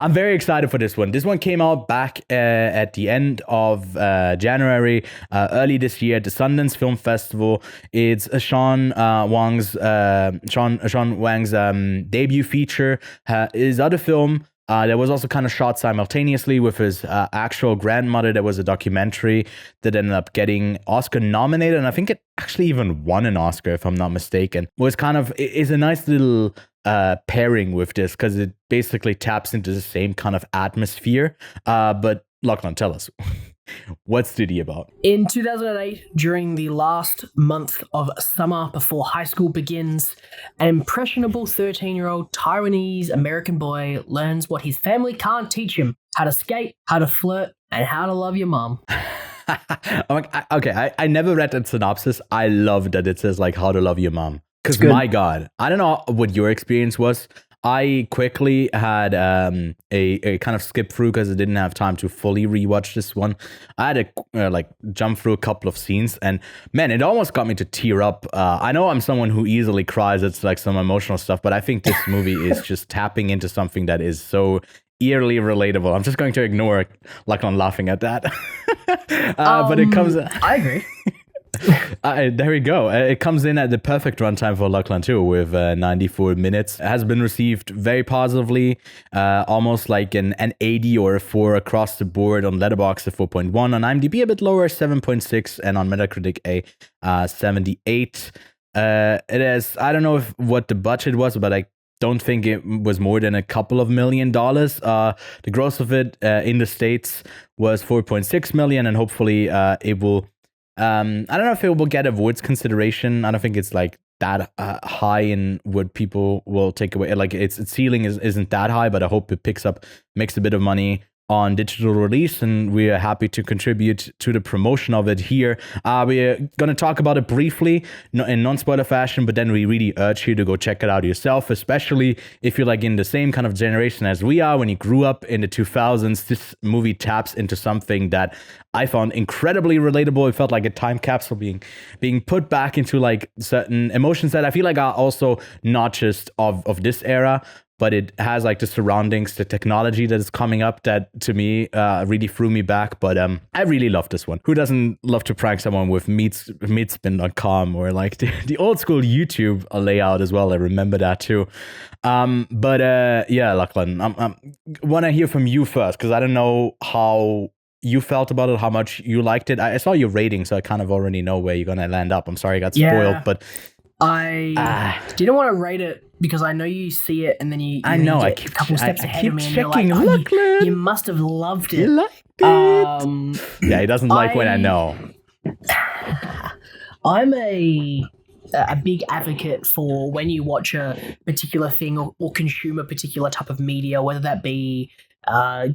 I'm very excited for this one. This one came out back at the end of January, early this year at the Sundance Film Festival. It's Sean Wang's debut feature. His other film that was also kind of shot simultaneously with his actual grandmother. There was a documentary that ended up getting Oscar nominated, and I think it actually even won an Oscar, if I'm not mistaken. It's a nice little pairing with this because it basically taps into the same kind of atmosphere. But Lachlan, tell us, what's Didi about? In 2008, during the last month of summer before high school begins, an impressionable 13-year-old Taiwanese American boy learns what his family can't teach him: how to skate, how to flirt, and how to love your mom. Okay, I never read that synopsis. I love that it says like how to love your mom. Because my God, I don't know what your experience was. I quickly had a kind of skip through because I didn't have time to fully rewatch this one. I had to jump through a couple of scenes, and man, it almost got me to tear up. I know I'm someone who easily cries. It's like some emotional stuff, but I think this movie is just tapping into something that is so eerily relatable. I'm just going to ignore like I'm laughing at that. But it comes. I agree. There we go. It comes in at the perfect runtime for Lachlan too, with 94 minutes. It has been received very positively, almost like an 80 or a 4 across the board. On Letterboxd, a 4.1. On IMDb, a bit lower, 7.6, and on Metacritic, a 78. It is. I don't know what the budget was, but I don't think it was more than a couple of $1 million. The gross of it in the States was 4.6 million, and hopefully it will. I don't know if it will get awards consideration. I don't think it's like that high in what people will take away. Like its ceiling isn't that high, but I hope it makes a bit of money on digital release, and we are happy to contribute to the promotion of it here. We're going to talk about it briefly in non-spoiler fashion, but then we really urge you to go check it out yourself, especially if you're like in the same kind of generation as we are. When you grew up in the 2000s, this movie taps into something that I found incredibly relatable. It felt like a time capsule being put back into like certain emotions that I feel like are also not just of this era, but it has like the surroundings, the technology that is coming up that to me really threw me back. But I really love this one. Who doesn't love to prank someone with meatspin.com or like the old school YouTube layout as well? I remember that too. Yeah, Lachlan, I want to hear from you first because I don't know how you felt about it, how much you liked it. I saw your rating, so I kind of already know where you're going to land up. I'm sorry I got spoiled, but I didn't want to rate it because I know you see it and then you get a couple steps ahead of me and you're like, you must have loved it. You liked it. Yeah, he doesn't like when I know. I'm a big advocate for when you watch a particular thing or consume a particular type of media, whether that be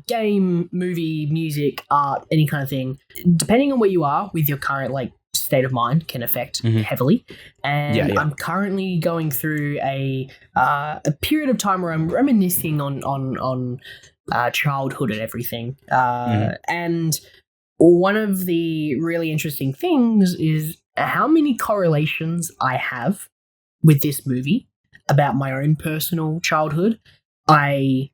game, movie, music, art, any kind of thing, depending on where you are with your current like state of mind can affect heavily. And I'm currently going through a period of time where I'm reminiscing on childhood and everything. And one of the really interesting things is how many correlations I have with this movie about my own personal childhood. I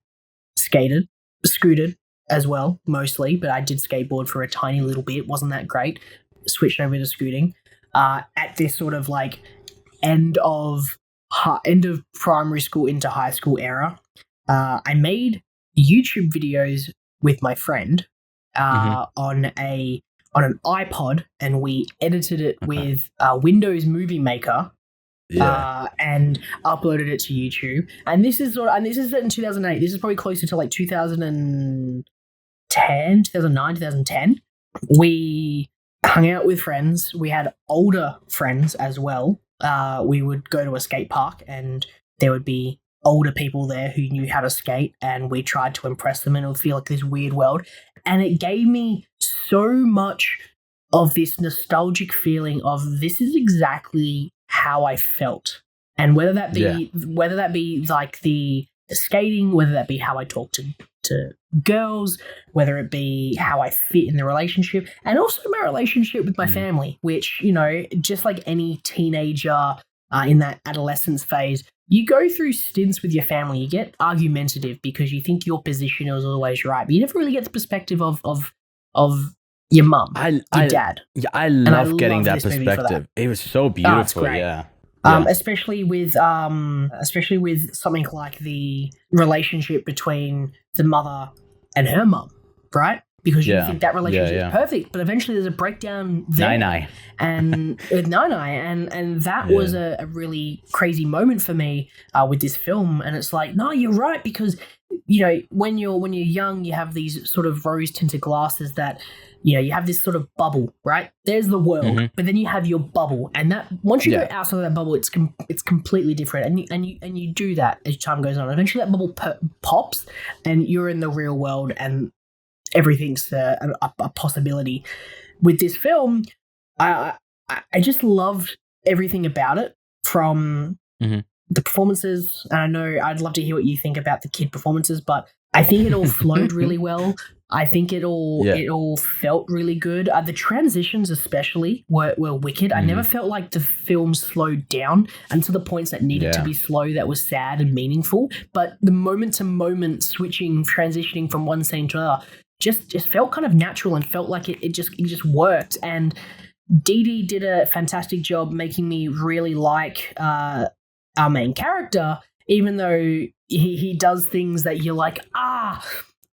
skated, scooted as well, mostly, but I did skateboard for a tiny little bit. Wasn't that great. Switched over to scooting at this sort of like end of primary school into high school era. I made YouTube videos with my friend on an iPod, and we edited it with Windows Movie Maker. And uploaded it to YouTube. And this is in 2008. This is probably closer to like 2009, 2010. We hung out with friends. We had older friends as well. We would go to a skate park and there would be older people there who knew how to skate, and we tried to impress them, and it would feel like this weird world. And it gave me so much of this nostalgic feeling of this is exactly how I felt. And whether that be like the skating, whether that be how I talk to girls, whether it be how I fit in the relationship, and also my relationship with my family, which, you know, just like any teenager in that adolescence phase, you go through stints with your family. You get argumentative because you think your position is always right, but you never really get the perspective of your mum, your dad. Yeah, I love getting that this movie for perspective. that. It was so beautiful. great. Yeah. Especially with something like the relationship between the mother and her mum, right? Because you think that relationship is perfect, but eventually there's a breakdown there. Nai. And with Nai, and that was a really crazy moment for me with this film. And it's like, no, you're right, because you know when you're young, you have these sort of rose tinted glasses that. You know, you have this sort of bubble, right? There's the world, but then you have your bubble, and that once you go outside of that bubble, it's completely different, and you do that as time goes on. Eventually, that bubble pops, and you're in the real world, and everything's a possibility. With this film, I just loved everything about it, from the performances. And I know I'd love to hear what you think about the kid performances, but I think it all flowed really well. I think it all felt really good. The transitions especially were wicked. I never felt like the film slowed down until the points that needed to be slow, that was sad and meaningful. But the moment to moment switching, transitioning from one scene to another just felt kind of natural and felt like it just worked. And Didi did a fantastic job making me really like our main character, even though he does things that you're like,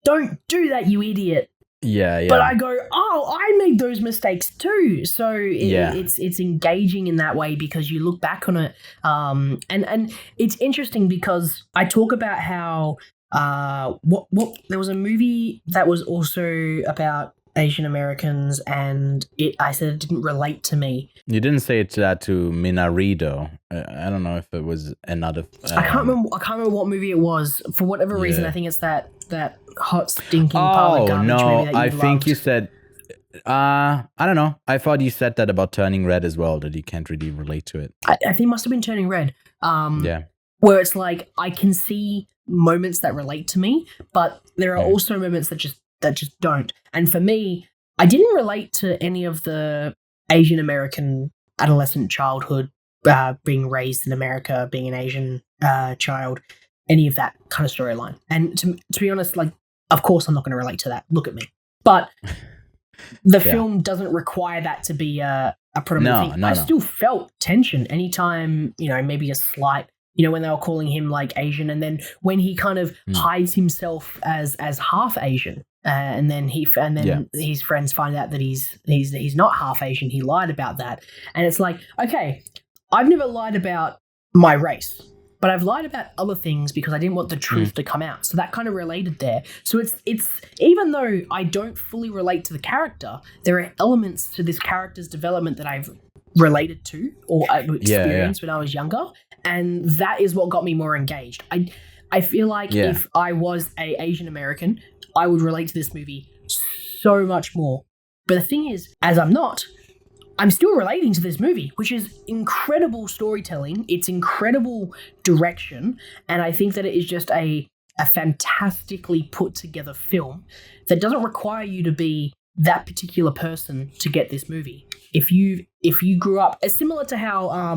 don't do that, you idiot. Yeah. But I go, I made those mistakes too. So it's engaging in that way because you look back on it. And it's interesting because I talk about how there was a movie that was also about Asian Americans, and I said it didn't relate to me. You didn't say that to Minarido. I don't know if it was another. I can't remember what movie it was. For whatever reason, I think it's that hot stinking pile of garbage movie that you I think loved. you said. I don't know. I thought you said that about Turning Red as well. That you can't really relate to it. I think it must have been Turning Red. Where it's like I can see moments that relate to me, but there are also moments that just don't. And for me, I didn't relate to any of the Asian American adolescent childhood, being raised in America, being an Asian child, any of that kind of storyline. And to be honest, like, of course I'm not going to relate to that. Look at me. But the film doesn't require that to be a predominant thing. I still felt tension anytime, maybe a slight, when they were calling him like Asian, and then when he kind of hides himself as half Asian, and then his friends find out that he's not half Asian. He lied about that, and it's like, okay, I've never lied about my race, but I've lied about other things because I didn't want the truth to come out. So that kind of related there. So it's even though I don't fully relate to the character, there are elements to this character's development that I've related to or experienced when I was younger, and that is what got me more engaged. I feel like if I was a Asian American, I would relate to this movie so much more. But the thing is, as I'm not, I'm still relating to this movie, which is incredible storytelling. It's incredible direction. And I think that it is just a fantastically put together film that doesn't require you to be that particular person to get this movie. If you grew up, it's similar to how,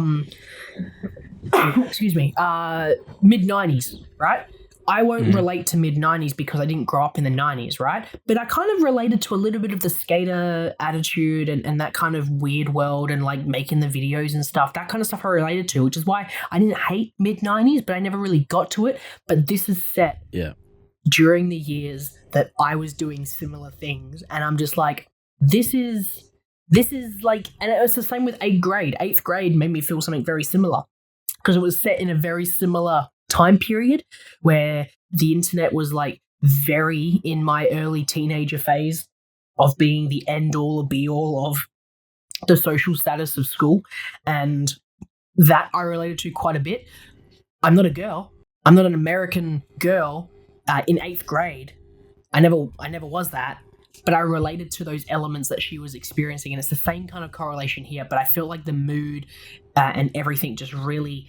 mid-90s, right? I won't relate to mid-90s because I didn't grow up in the 90s, right? But I kind of related to a little bit of the skater attitude and that kind of weird world and like making the videos and stuff. That kind of stuff I related to, which is why I didn't hate mid-90s, but I never really got to it. But this is set during the years that I was doing similar things. And I'm just like, this is like, and it was the same with 8th grade. 8th grade made me feel something very similar because it was set in a very similar time period where the internet was like very in my early teenager phase of being the end all or be all of the social status of school. And that I related to quite a bit. I'm not a girl. I'm not an American girl in 8th grade. I never was that. But I related to those elements that she was experiencing. And it's the same kind of correlation here. But I feel like the mood and everything just really,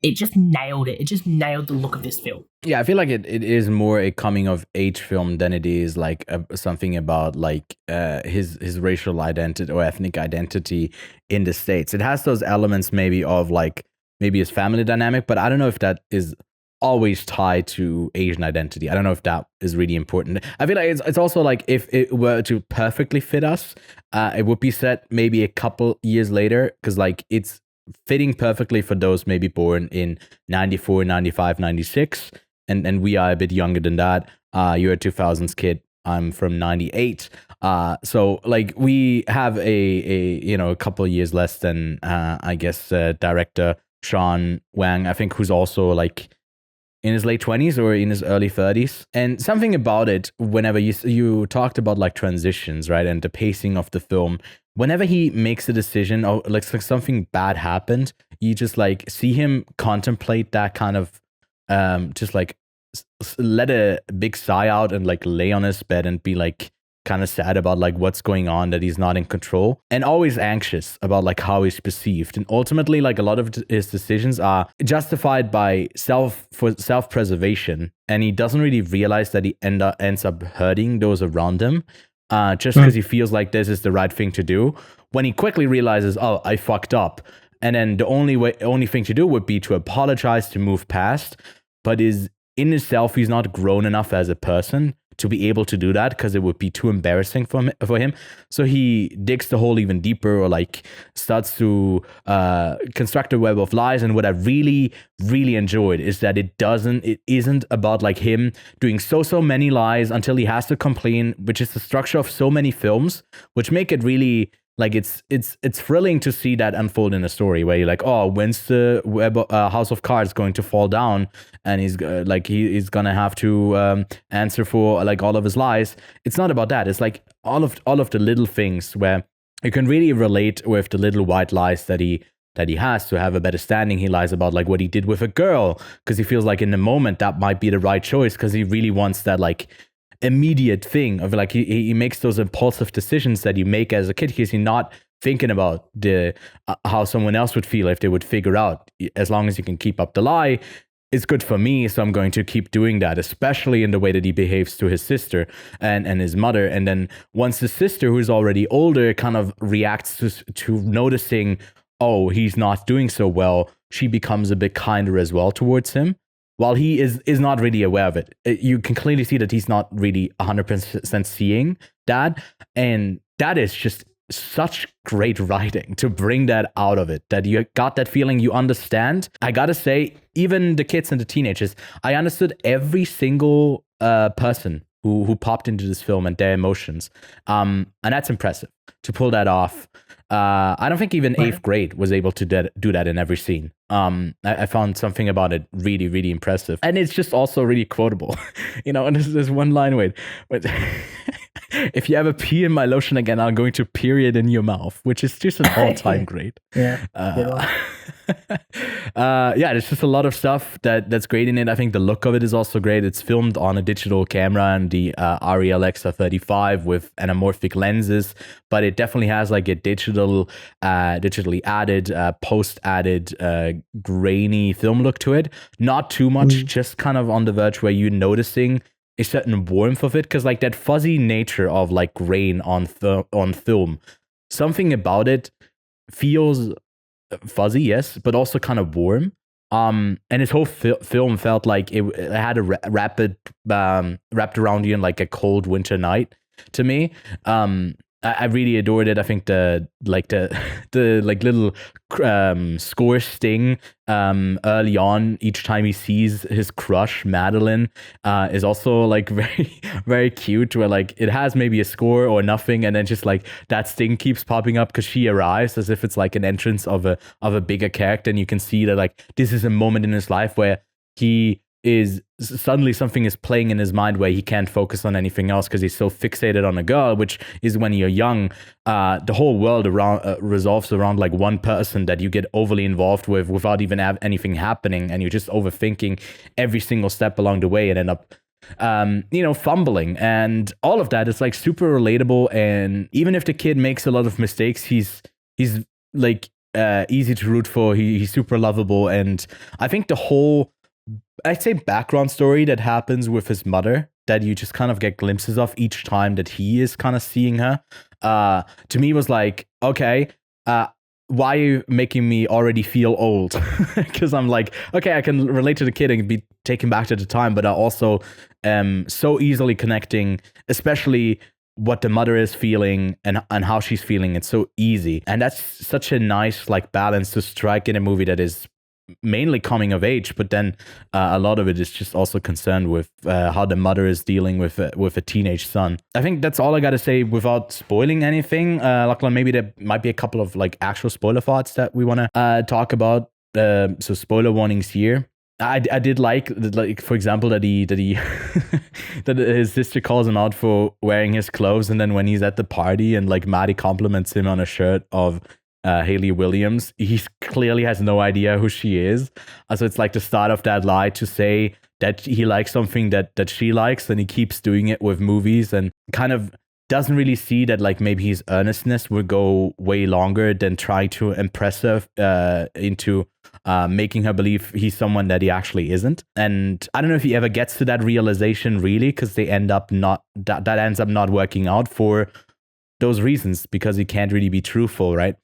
it just nailed it. It just nailed the look of this film. Yeah, I feel like it is more a coming of age film than it is like something about like his racial identity or ethnic identity in the States. It has those elements maybe of like maybe his family dynamic, but I don't know if that is always tied to Asian identity. I don't know if that is really important. I feel like it's also like if it were to perfectly fit us, it would be set maybe a couple years later, because like it's fitting perfectly for those maybe born in 94, 95, 96, and we are a bit younger than that. You're a 2000s kid. I'm from 98. So like we have a couple of years less than I guess director Sean Wang, I think, who's also like in his late 20s or in his early 30s. And something about it, whenever you talked about like transitions, right, and the pacing of the film, whenever he makes a decision or like something bad happened, you just like see him contemplate that kind of just like let a big sigh out and like lay on his bed and be like kind of sad about like what's going on, that he's not in control, and always anxious about like how he's perceived. And ultimately, like a lot of his decisions are justified by self-preservation, and he doesn't really realize that he ends up hurting those around him just because he feels like this is the right thing to do, when he quickly realizes, oh, I fucked up. And then the only thing to do would be to apologize, to move past. But in himself, he's not grown enough as a person to be able to do that, because it would be too embarrassing for him. So he digs the hole even deeper, or like starts to construct a web of lies. And what I really, really enjoyed is that it isn't about like him doing so many lies until he has to complain, which is the structure of so many films, which make it really like it's thrilling to see that unfold in a story where you're like, oh, when's the house of cards going to fall down, and he's he's gonna have to answer for like all of his lies. It's not about that. It's like all of the little things where you can really relate with the little white lies that he has to have a better standing. He lies about like what he did with a girl because he feels like in the moment that might be the right choice, because he really wants that like immediate thing of like he makes those impulsive decisions that you make as a kid, because he's not thinking about the how someone else would feel if they would figure out, as long as you can keep up the lie, it's good for me, so I'm going to keep doing that, especially in the way that he behaves to his sister and his mother. And then once his sister, who's already older, kind of reacts to noticing, oh, he's not doing so well, she becomes a bit kinder as well towards him, while he is not really aware of it. You can clearly see that he's not really 100% seeing that. And that is just such great writing to bring that out of it, that you got that feeling, you understand. I gotta say, even the kids and the teenagers, I understood every single person who popped into this film and their emotions. And that's impressive to pull that off. I don't think even 8th grade was able to do that in every scene. I found something about it really, really impressive. And it's just also really quotable. And there's one line with if you ever pee in my lotion again, I'm going to period in your mouth, which is just an all-time great. Yeah. There's just a lot of stuff that's great in it. I think the look of it is also great. It's filmed on a digital camera and the Arri Alexa 35 with anamorphic lenses, but it definitely has like a digitally added, post-added, grainy film look to it. Not too much, just kind of on the verge where you're noticing a certain warmth of it, because like that fuzzy nature of like grain on film, something about it feels fuzzy, yes, but also kind of warm. And his whole film felt like it had a wrapped around you in like a cold winter night to me. I really adored it. I think the little score sting early on each time he sees his crush Madeline is also like very, very cute, where like it has maybe a score or nothing, and then just like that sting keeps popping up because she arrives, as if it's like an entrance of a bigger character. And you can see that like this is a moment in his life where he is suddenly something is playing in his mind where he can't focus on anything else because he's so fixated on a girl, which is when you're young, the whole world around resolves around like one person that you get overly involved with without even anything happening, and you're just overthinking every single step along the way and end up fumbling. And all of that is like super relatable, and even if the kid makes a lot of mistakes, he's like easy to root for. He's super lovable. And I think the whole, I'd say, background story that happens with his mother, that you just kind of get glimpses of each time that he is kind of seeing her, to me was like, okay, why are you making me already feel old? Because I'm like, okay, I can relate to the kid and be taken back to the time, but I also so easily connecting, especially what the mother is feeling and how she's feeling. It's so easy. And that's such a nice like balance to strike in a movie that is mainly coming of age, but then a lot of it is just also concerned with how the mother is dealing with a teenage son. I think that's all I got to say without spoiling anything. Lachlan, maybe there might be a couple of like actual spoiler thoughts that we want to talk about. So spoiler warnings here. I did like for example that he that his sister calls him out for wearing his clothes, and then when he's at the party and like Maddie compliments him on a shirt of Hayley Williams, he clearly has no idea who she is. So it's like the start of that lie to say that he likes something that she likes, and he keeps doing it with movies and kind of doesn't really see that like maybe his earnestness would go way longer than try to impress her into making her believe he's someone that he actually isn't. And I don't know if he ever gets to that realization really, because they end up not that ends up not working out for those reasons, because he can't really be truthful, right?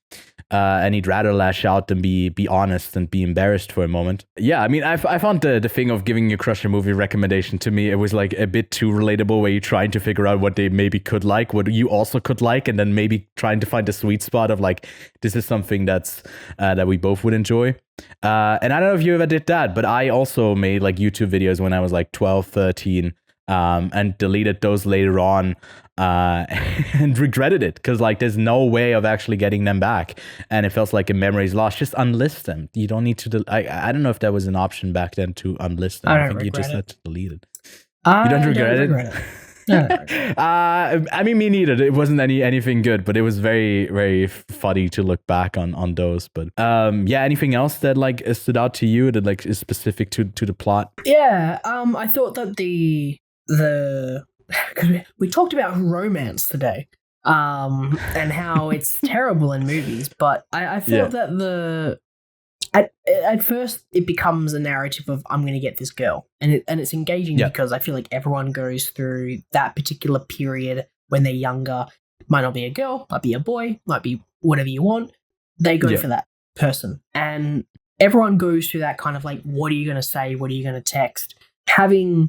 And he'd rather lash out than be honest and be embarrassed for a moment. Yeah, I mean, I found the thing of giving your crush a movie recommendation, to me, it was like a bit too relatable, where you're trying to figure out what they maybe could like, what you also could like, and then maybe trying to find the sweet spot of like, this is something that's that we both would enjoy. And I don't know if you ever did that, but I also made like YouTube videos when I was like 12, 13, and deleted those later on. And regretted it, because like there's no way of actually getting them back, and it feels like a memory's lost. Just unlist them. You don't need to I don't know if there was an option back then to unlist them. I think you just had to delete it. You don't regret it? No. I mean, me neither. It wasn't anything good, but it was very, very funny to look back on those. But yeah, anything else that like stood out to you that like is specific to the plot? Yeah, I thought that the because we talked about romance today, and how it's terrible in movies, but I felt that at first it becomes a narrative of I'm going to get this girl, and it's engaging because I feel like everyone goes through that particular period when they're younger. Might not be a girl, might be a boy, might be whatever you want. They go for that person, and everyone goes through that kind of like, what are you going to say? What are you going to text? Having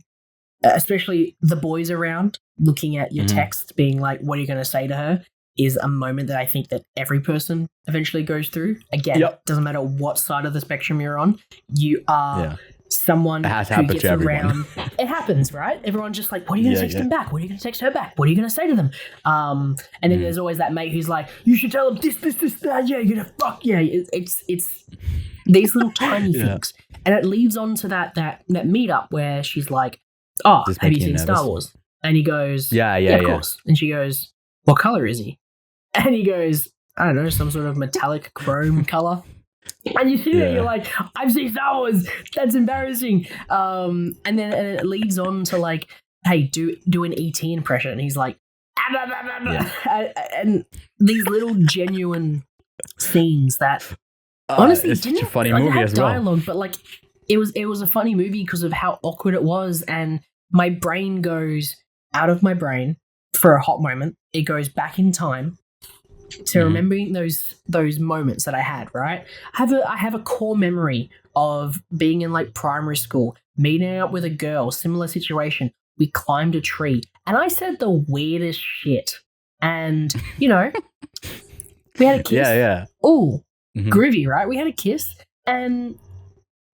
especially the boys around looking at your text being like, what are you going to say to her, is a moment that I think that every person eventually goes through. Again, doesn't matter what side of the spectrum you're on, you are someone who gets around. It happens, right? Everyone's just like, what are you going to text them back? What are you going to text her back? What are you going to say to them? And then there's always that mate who's like, you should tell them this, that, yeah, you're going to fuck, yeah. It's these little tiny things. And it leads on to that meetup where she's like, oh, have you seen Star Wars? And he goes, yeah, of course. And she goes, what color is he? And he goes, I don't know, some sort of metallic chrome color. And you see that, you're like, I've seen Star Wars. That's embarrassing. And then it leads on to like, hey, do an ET impression. And he's like, and these little genuine scenes that honestly it's such a funny movie as well. Dialogue, but like it was a funny movie because of how awkward it was, and my brain goes out of my brain for a hot moment. It goes back in time to remembering those moments that I had, right? I have a core memory of being in like primary school, meeting up with a girl, similar situation. We climbed a tree and I said the weirdest shit. And, you know, we had a kiss. Yeah. Ooh, groovy, right? We had a kiss, and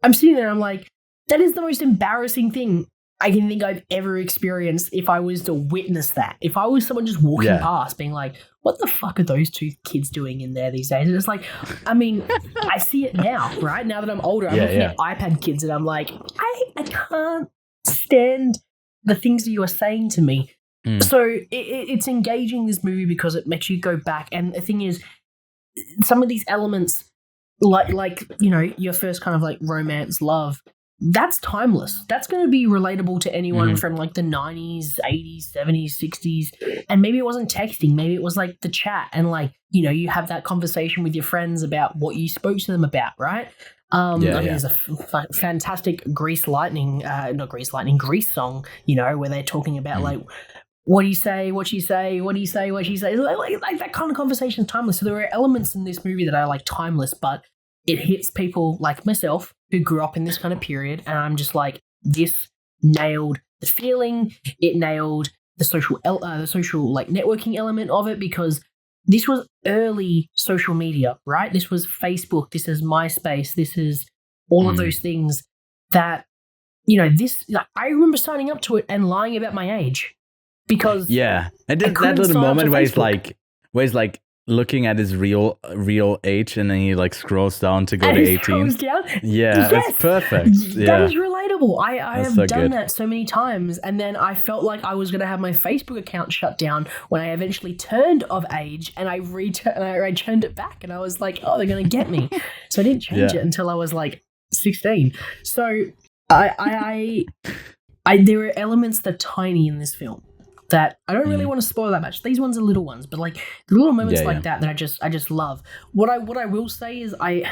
I'm sitting there, I'm like, that is the most embarrassing thing I can think I've ever experienced if I was to witness that. If I was someone just walking past being like, what the fuck are those two kids doing in there these days? And it's like, I mean, I see it now, right? Now that I'm older, I'm looking at iPad kids and I'm like, I can't stand the things that you are saying to me. So it's engaging, this movie, because it makes you go back. And the thing is, some of these elements, like you know, your first kind of like romance, love, that's timeless. That's going to be relatable to anyone from like the 90s, 80s, 70s, 60s. And maybe it wasn't texting. Maybe it was like the chat. And like, you know, you have that conversation with your friends about what you spoke to them about, right? There's a fantastic Grease song, you know, where they're talking about like what do you say? What you say? What do you say? What you say? Like that kind of conversation is timeless. So there are elements in this movie that are like timeless, but it hits people like myself who grew up in this kind of period, and I'm just like, this nailed the feeling. It nailed the social like networking element of it, because this was early social media, right? This was Facebook. This is MySpace. This is all of those things that, this. Like, I remember signing up to it and lying about my age because and then that little moment where he's like looking at his real age, and then he like scrolls down to go to 18. Yeah, yes, it's perfect. That is relatable. I have so done good. that so many times, and then I felt like I was going to have my Facebook account shut down when I eventually turned of age, and I turned it back, and I was like, oh, they're going to get me. So I didn't change it until I was like 16. So I there are elements that are tiny in this film that I don't really want to spoil that much. These ones are little ones, but like the little moments that I just love. What I will say is and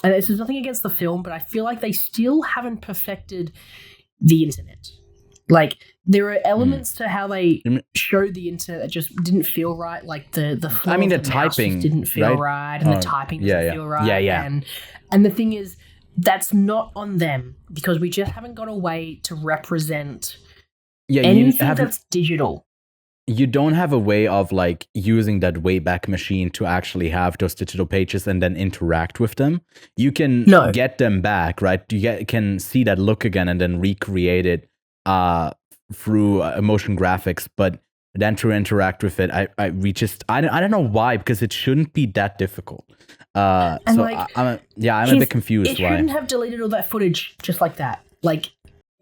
this is nothing against the film, but I feel like they still haven't perfected the internet. Like there are elements to how they showed the internet that just didn't feel right. Like the flow the of the typing mouse didn't feel right, and the typing didn't feel right. And the thing is, that's not on them, because we just haven't got a way to represent anything that's digital. You don't have a way of like using that Wayback Machine to actually have those digital pages and then interact with them. You can get them back, right? You can see that look again and then recreate it through motion graphics, but then to interact with it, I don't know why, because it shouldn't be that difficult. I'm a bit confused. It shouldn't have deleted all that footage just like that. Like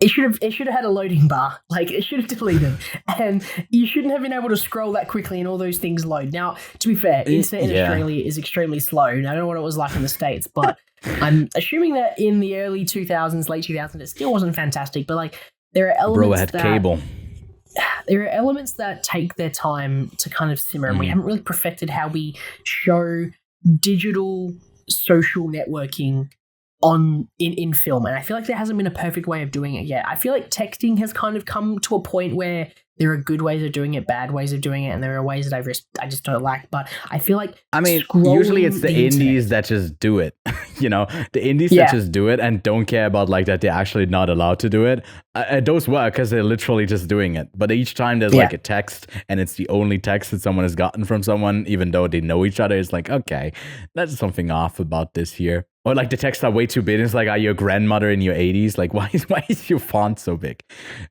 it should have had a loading bar. Like it should have deleted, and you shouldn't have been able to scroll that quickly and all those things load. Now, to be fair, internet in Australia is extremely slow. And I don't know what it was like in the States, but I'm assuming that in the early 2000s, late 2000s, it still wasn't fantastic. But like there are elements cable. There are elements that take their time to kind of simmer, and we haven't really perfected how we show digital social networking in film, and I feel like there hasn't been a perfect way of doing it yet. I feel like texting has kind of come to a point where there are good ways of doing it, bad ways of doing it, and there are ways that I just don't like. But I feel like usually it's the indies that just do it. The indies that just do it and don't care about like that they're actually not allowed to do it. Those work because they're literally just doing it. But each time there's like a text and it's the only text that someone has gotten from someone, even though they know each other, it's like, okay, there's something off about this here. Or like the texts are way too big. It's like, are you a grandmother in your 80s? Like, why is your font so big?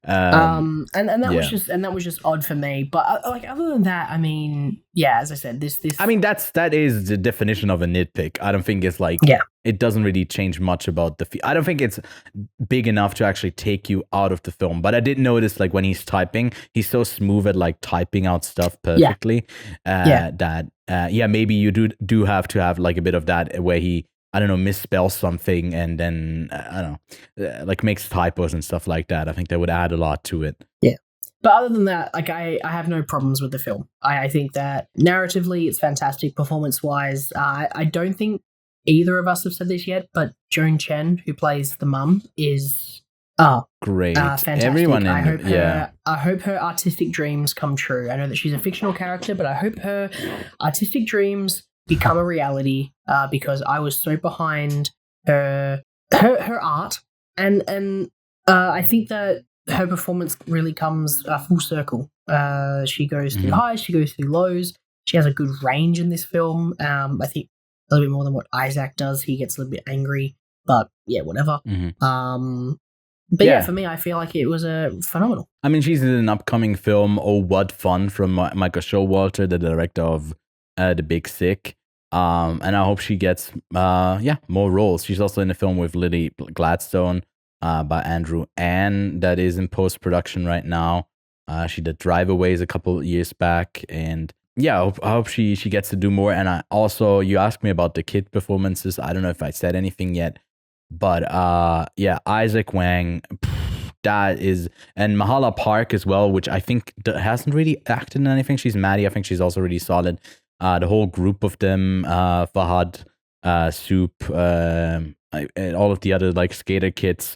And that was just odd for me. But like other than that, I mean, as I said, this. I mean, that is the definition of a nitpick. I don't think it's like it doesn't really change much about the. I don't think it's big enough to actually take you out of the film. But I did notice like when he's typing, he's so smooth at like typing out stuff perfectly. Maybe you do have to have like a bit of that where he, I don't know, misspells something and then, I don't know, like makes typos and stuff like that. I think that would add a lot to it. Yeah. But other than that, like I have no problems with the film. I think that narratively it's fantastic, performance-wise. I don't think either of us have said this yet, but Joan Chen, who plays the mum, is great. Fantastic. Everyone I hope her artistic dreams come true. I know that she's a fictional character, but I hope her artistic dreams become a reality, because I was so behind her art, and I think that her performance really comes full circle. She goes through highs, she goes through lows. She has a good range in this film. I think a little bit more than what Isaac does. He gets a little bit angry, but whatever. But for me, I feel like it was phenomenal. I mean, she's in an upcoming film, Oh What Fun, from Michael Showalter, the director of The Big Sick. And I hope she gets more roles. She's also in a film with Lily Gladstone by Andrew Ann that is in post-production right now. She did Drive-Aways a couple of years back, and I hope she gets to do more. And I also, you asked me about the kid performances. I don't know if I said anything yet, but Isaac Wang, that is, and Mahala Park as well, which I think hasn't really acted in anything. She's Maddie. I think she's also really solid. The whole group of them, Fahad, Soup, and all of the other like skater kids,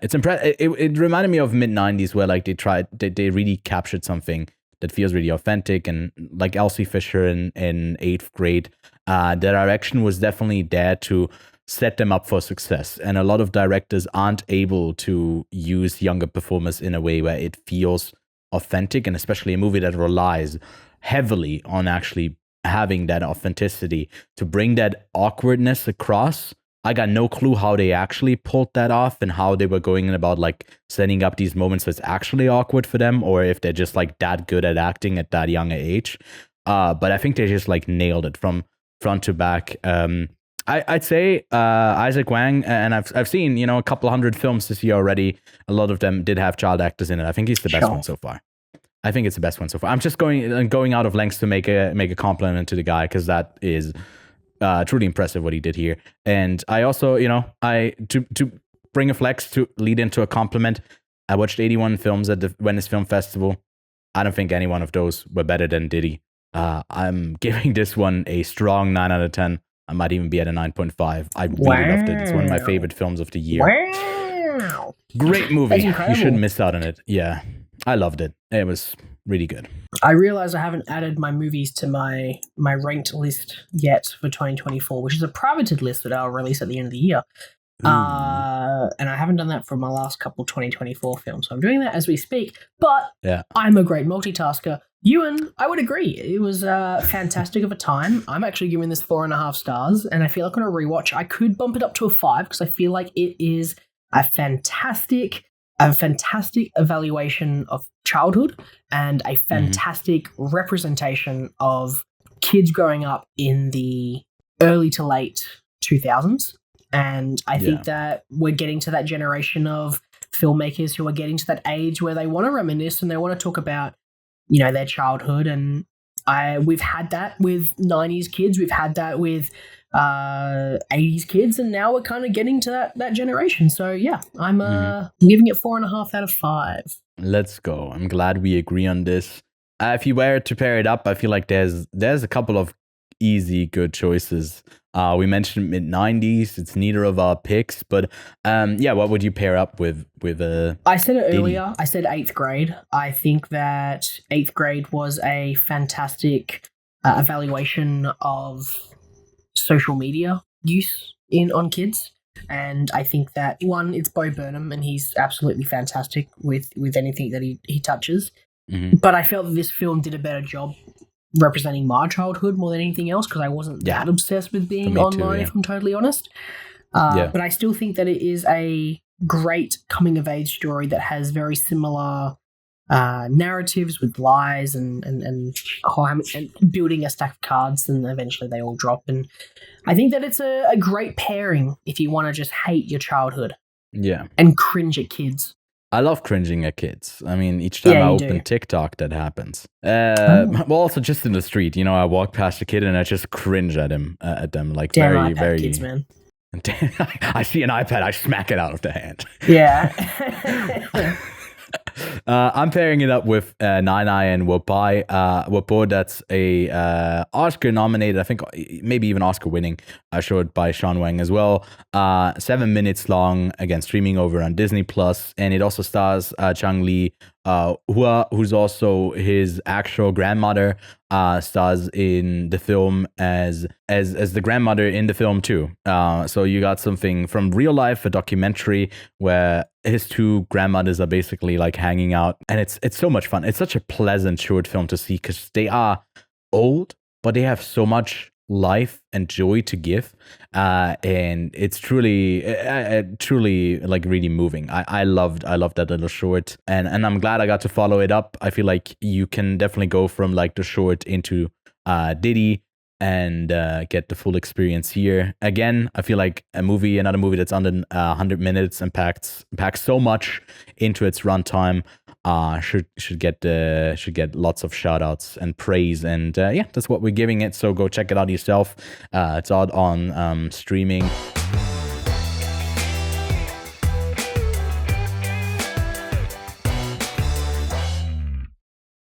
It's it reminded me of mid-90s where like they really captured something that feels really authentic, and like Elsie Fisher in 8th grade, the direction was definitely there to set them up for success. And a lot of directors aren't able to use younger performers in a way where it feels authentic, and especially a movie that relies heavily on actually having that authenticity to bring that awkwardness across. I got no clue how they actually pulled that off and how they were going about like setting up these moments so it's actually awkward for them, or if they're just like that good at acting at that young age. But I think they just like nailed it from front to back. I'd say Isaac Wang, and I've seen, you know, a couple hundred films this year already. A lot of them did have child actors in it. I think he's the best one so far. I think it's the best one so far. I'm just going out of lengths to make a compliment to the guy, because that is truly impressive what he did here. And I also, you know, to bring a flex to lead into a compliment, I watched 81 films at the Venice Film Festival. I don't think any one of those were better than Didi. I'm giving this one a strong 9 out of 10. I might even be at a 9.5. I really loved it. It's one of my favorite films of the year. Wow. Great movie. You shouldn't miss out on it. Yeah, I loved it. It was really good. I realize I haven't added my movies to my ranked list yet for 2024, which is a privated list that I'll release at the end of the year. And I haven't done that for my last couple 2024 films. So I'm doing that as we speak. But yeah, I'm a great multitasker. Ewan, I would agree. It was fantastic of a time. I'm actually giving this 4.5 stars, and I feel like on a rewatch, I could bump it up to a 5 because I feel like it is a fantastic evaluation of childhood and a fantastic representation of kids growing up in the early to late 2000s. And I think that we're getting to that generation of filmmakers who are getting to that age where they want to reminisce and they want to talk about, you know, their childhood. And we've had that with 90s kids, we've had that with 80s kids, and now we're kind of getting to that generation. So yeah, I'm giving it 4.5 out of 5. Let's go. I'm glad we agree on this. If you were to pair it up, I feel like there's a couple of easy good choices. We mentioned mid-90s. It's neither of our picks, but what would you pair up with I said it earlier. I said 8th grade. I think that 8th grade was a fantastic evaluation of social media use on kids. And I think that, one, it's Bo Burnham, and he's absolutely fantastic with anything that he touches. But I felt that this film did a better job representing my childhood more than anything else, because I wasn't that obsessed with being online, if I'm totally honest. But I still think that it is a great coming-of-age story that has very similar narratives with lies and building a stack of cards, and eventually they all drop. And I think that it's a great pairing if you want to just hate your childhood and cringe at kids. I love cringing at kids. I mean, each time I open TikTok, that happens. Well, also just in the street, you know, I walk past a kid and I just cringe at them, like Damn very kids, man. I see an iPad, I smack it out of the hand. Yeah. I'm pairing it up with Nai Nai and Wopai. Wopo, that's a Oscar nominated, I think maybe even Oscar winning show by Sean Wang as well. 7 minutes long, again streaming over on Disney Plus, and it also stars Chang Li Hua, who's also his actual grandmother, stars in the film as the grandmother in the film too. So you got something from real life, a documentary where his two grandmothers are basically like hanging out, and it's so much fun. It's such a pleasant short film to see because they are old, but they have so much life and joy to give, and it's truly like really moving. I loved that little short, and I'm glad I got to follow it up. I feel like you can definitely go from like the short into Didi and get the full experience here. Again, I feel like another movie that's under 100 minutes and packs so much into its runtime should get lots of shout outs and praise, and that's what we're giving it. So go check it out yourself. It's out on streaming.